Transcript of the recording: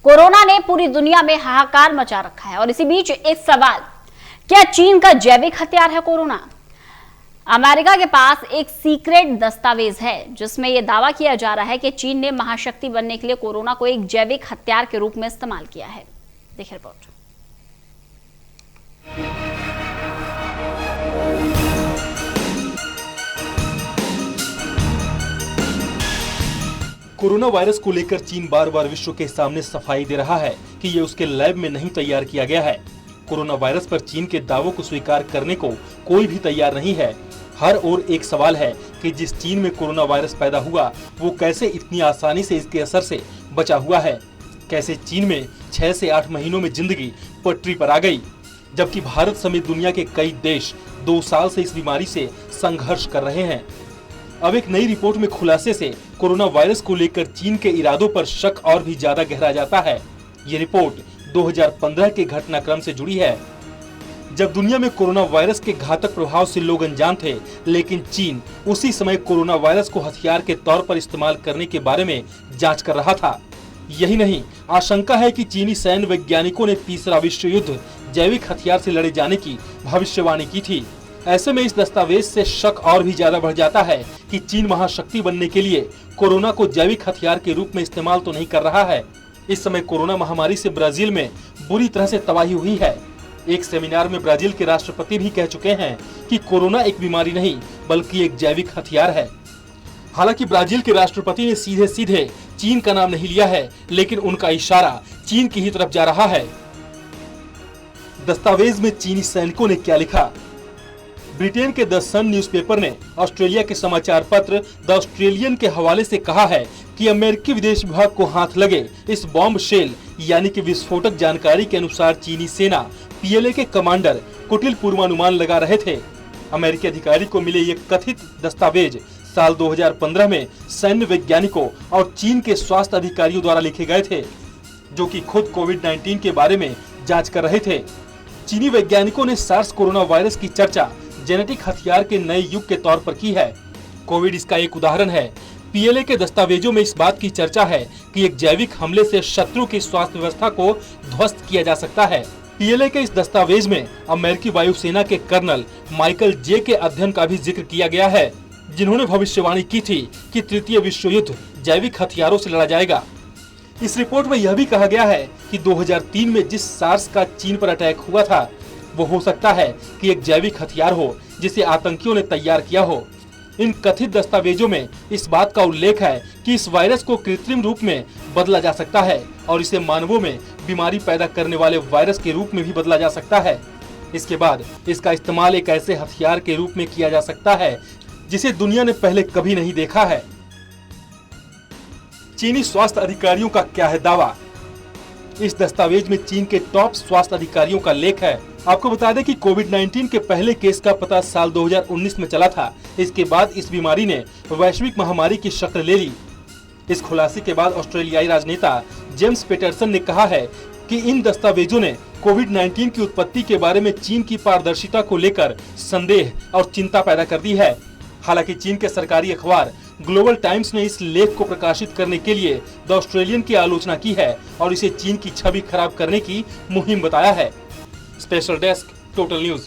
Corona ने पूरी दुनिया में हाहाकार मचा रखा है और इसी बीच एक सवाल, क्या चीन का जैविक हथियार है कोरोना? अमेरिका के पास एक सीक्रेट दस्तावेज है जिसमें यह दावा किया जा रहा है कि चीन ने महाशक्ति बनने के लिए कोरोना को एक जैविक हथियार के रूप में इस्तेमाल किया है। देखिए रिपोर्ट। कोरोना वायरस को लेकर चीन बार बार विश्व के सामने सफाई दे रहा है कि ये उसके लैब में नहीं तैयार किया गया है। कोरोना वायरस पर चीन के दावों को स्वीकार करने को कोई भी तैयार नहीं है। हर ओर एक सवाल है कि जिस चीन में कोरोना वायरस पैदा हुआ वो कैसे इतनी आसानी से इसके असर से बचा हुआ है। कैसे चीन में 6 से 8 महीनों में जिंदगी पटरी पर आ गई, जबकि भारत समेत दुनिया के कई देश 2 साल से इस बीमारी से संघर्ष कर रहे हैं। अब एक नई रिपोर्ट में खुलासे से कोरोना वायरस को लेकर चीन के इरादों पर शक और भी ज्यादा गहरा जाता है। ये रिपोर्ट 2015 के घटनाक्रम से जुड़ी है, जब दुनिया में कोरोना वायरस के घातक प्रभाव से लोग अनजान थे, लेकिन चीन उसी समय कोरोना वायरस को हथियार के तौर पर इस्तेमाल करने के बारे में जांच कर रहा था। यही नहीं, आशंका है कि चीनी सैन्य वैज्ञानिकों ने तीसरा विश्व युद्ध जैविक हथियार से लड़े जाने की भविष्यवाणी की थी। ऐसे में इस दस्तावेज से शक और भी ज्यादा बढ़ जाता है कि चीन महाशक्ति बनने के लिए कोरोना को जैविक हथियार के रूप में इस्तेमाल तो नहीं कर रहा है। इस समय कोरोना महामारी से ब्राजील में बुरी तरह से तबाही हुई है। एक सेमिनार में ब्राजील के राष्ट्रपति भी कह चुके हैं कि कोरोना एक बीमारी नहीं बल्कि एक जैविक हथियार है। हालांकि ब्राजील के राष्ट्रपति ने सीधे सीधे चीन का नाम नहीं लिया है, लेकिन उनका इशारा चीन की ही तरफ जा रहा है। दस्तावेज में चीनी सैनिकों ने क्या लिखा? ब्रिटेन के द सन न्यूज़पेपर ने ऑस्ट्रेलिया के समाचार पत्र द ऑस्ट्रेलियन के हवाले से कहा है कि अमेरिकी विदेश विभाग को हाथ लगे इस बॉम्ब शेल यानी कि विस्फोटक जानकारी के अनुसार चीनी सेना पीएलए के कमांडर कुटिल पूर्वानुमान लगा रहे थे। अमेरिकी अधिकारी को मिले ये कथित दस्तावेज साल 2015 में सैन्य वैज्ञानिकों और चीन के स्वास्थ्य अधिकारियों द्वारा लिखे गए थे, जो कि खुद कोविड-19 के बारे में जांच कर रहे थे। चीनी वैज्ञानिकों ने सार्स कोरोना वायरस की चर्चा जेनेटिक हथियार के नए युग के तौर पर की है। कोविड इसका एक उदाहरण है। पीएलए के दस्तावेजों में इस बात की चर्चा है कि एक जैविक हमले से शत्रु की स्वास्थ्य व्यवस्था को ध्वस्त किया जा सकता है। पीएलए के इस दस्तावेज में अमेरिकी वायुसेना के कर्नल माइकल जे के अध्ययन का भी जिक्र किया गया है, जिन्होंने भविष्यवाणी की थी कि तृतीय विश्व युद्ध जैविक हथियारों से लड़ा जाएगा। इस रिपोर्ट में यह भी कहा गया है कि 2003 में जिस सार्स का चीन पर अटैक हुआ था वो हो सकता है कि एक जैविक हथियार हो जिसे आतंकियों ने तैयार किया हो। इन कथित दस्तावेजों में इस बात का उल्लेख है कि इस वायरस को कृत्रिम रूप में बदला जा सकता है और इसे मानवों में बीमारी पैदा करने वाले वायरस के रूप में भी बदला जा सकता है। इसके बाद इसका इस्तेमाल एक ऐसे हथियार के रूप में किया जा सकता है जिसे दुनिया ने पहले कभी नहीं देखा है। चीनी स्वास्थ्य अधिकारियों का क्या है दावा? इस दस्तावेज में चीन के टॉप स्वास्थ्य अधिकारियों का लेख है। आपको बता दें कि कोविड-19 के पहले केस का पता साल 2019 में चला था। इसके बाद इस बीमारी ने वैश्विक महामारी की शक्ल ले ली। इस खुलासे के बाद ऑस्ट्रेलियाई राजनेता जेम्स पेटरसन ने कहा है कि इन दस्तावेजों ने कोविड-19 की उत्पत्ति के बारे में चीन की पारदर्शिता को लेकर संदेह और चिंता पैदा कर दी है। हालांकि चीन के सरकारी अखबार ग्लोबल टाइम्स ने इस लेख को प्रकाशित करने के लिए द ऑस्ट्रेलियन की आलोचना की है और इसे चीन की छवि खराब करने की मुहिम बताया है। Special desk, total news.